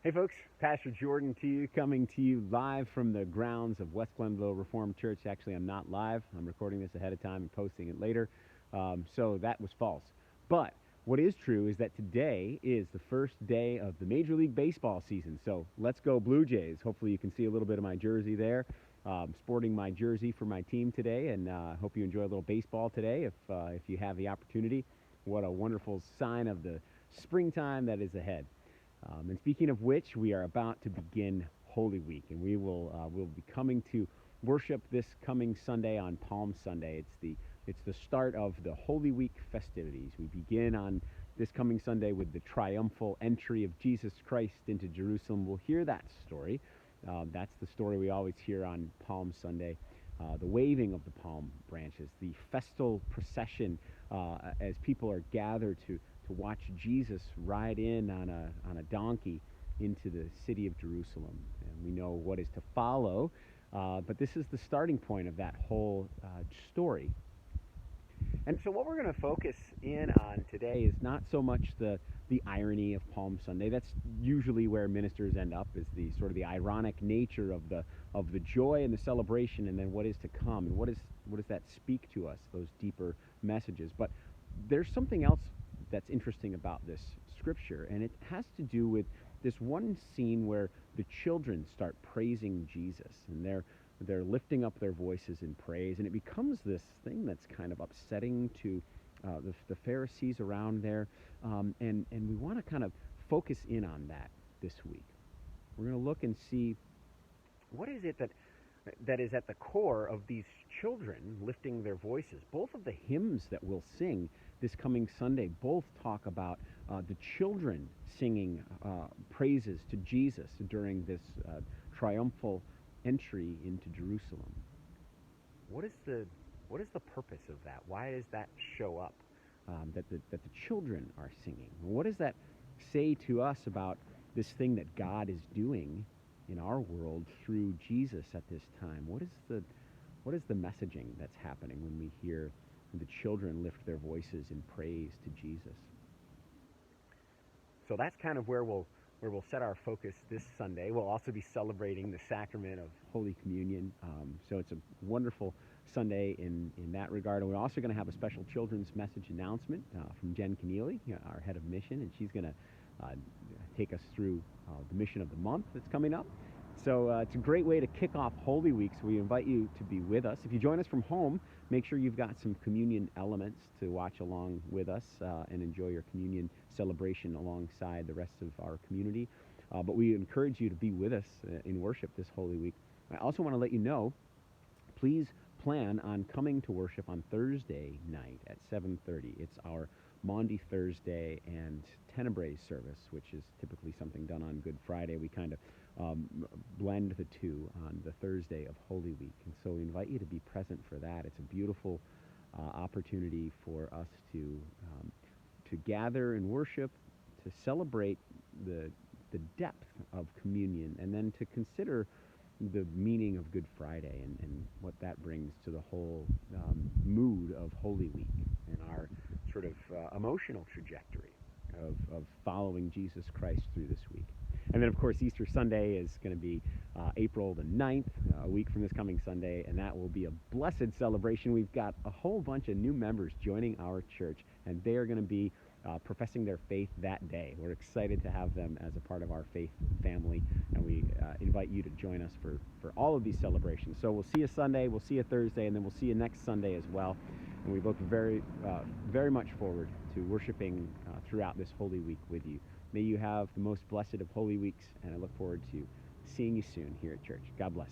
Hey folks, Pastor Jordan coming to you live from the grounds of West Glenville Reformed Church. Actually, I'm not live. I'm recording this ahead of time and posting it later. So that was false. But what is true is that today is the first day of the Major League Baseball season. So let's go Blue Jays. Hopefully you can see a little bit of my jersey there. Sporting my jersey for my team today, and hope you enjoy a little baseball today if you have the opportunity. What a wonderful sign of the springtime that is ahead. And speaking of which, we are about to begin Holy Week, and we'll be coming to worship this coming Sunday on Palm Sunday. It's the start of the Holy Week festivities. We begin on this coming Sunday with the triumphal entry of Jesus Christ into Jerusalem. We'll hear that story. That's the story we always hear on Palm Sunday. The waving of the palm branches, the festal procession as people are gathered to watch Jesus ride in on a donkey into the city of Jerusalem. And we know what is to follow, but this is the starting point of that whole story. And so what we're going to focus in on today is not so much the irony of Palm Sunday. That's usually where ministers end up, is the sort of the ironic nature of the joy and the celebration, and then what is to come, and what does that speak to us, those deeper messages. But there's something else that's interesting about this scripture, and it has to do with this one scene where the children start praising Jesus, and they're lifting up their voices in praise, and it becomes this thing that's kind of upsetting to the Pharisees around there, and we want to kind of focus in on that this week. We're going to look and see what is it that is at the core of these children lifting their voices. Both of the hymns that we'll sing this coming Sunday both talk about the children singing praises to Jesus during this triumphal entry into Jerusalem. What is the purpose of that? Why does that show up, that the children are singing? What does that say to us about this thing that God is doing in our world through Jesus at this time? What is the messaging that's happening when we hear the children lift their voices in praise to Jesus? So that's kind of where we'll set our focus this Sunday. We'll also be celebrating the sacrament of Holy Communion. So it's a wonderful Sunday in that regard. And we're also going to have a special children's message announcement from Jen Keneally, our head of mission, and she's going to take us through the mission of the month that's coming up. So it's a great way to kick off Holy Week, so we invite you to be with us. If you join us from home, make sure you've got some communion elements to watch along with us and enjoy your communion celebration alongside the rest of our community. But we encourage you to be with us in worship this Holy Week. I also want to let you know, please plan on coming to worship on Thursday night at 7:30. It's our Maundy Thursday and Tenebrae service, which is typically something done on Good Friday. We kind of blend the two on the Thursday of Holy Week. And so we invite you to be present for that. It's a beautiful opportunity for us to gather and worship, to celebrate the depth of communion, and then to consider the meaning of Good Friday and what that brings to the whole mood of Holy Week and our sort of emotional trajectory of following Jesus Christ through this week. And then, of course, Easter Sunday is going to be April the 9th, a week from this coming Sunday, and that will be a blessed celebration. We've got a whole bunch of new members joining our church, and they are going to be professing their faith that day. We're excited to have them as a part of our faith family, and we invite you to join us for all of these celebrations. So we'll see you Sunday, we'll see you Thursday, and then we'll see you next Sunday as well. And we look very much forward to worshiping throughout this Holy Week with you. May you have the most blessed of Holy Weeks, and I look forward to seeing you soon here at church. God bless.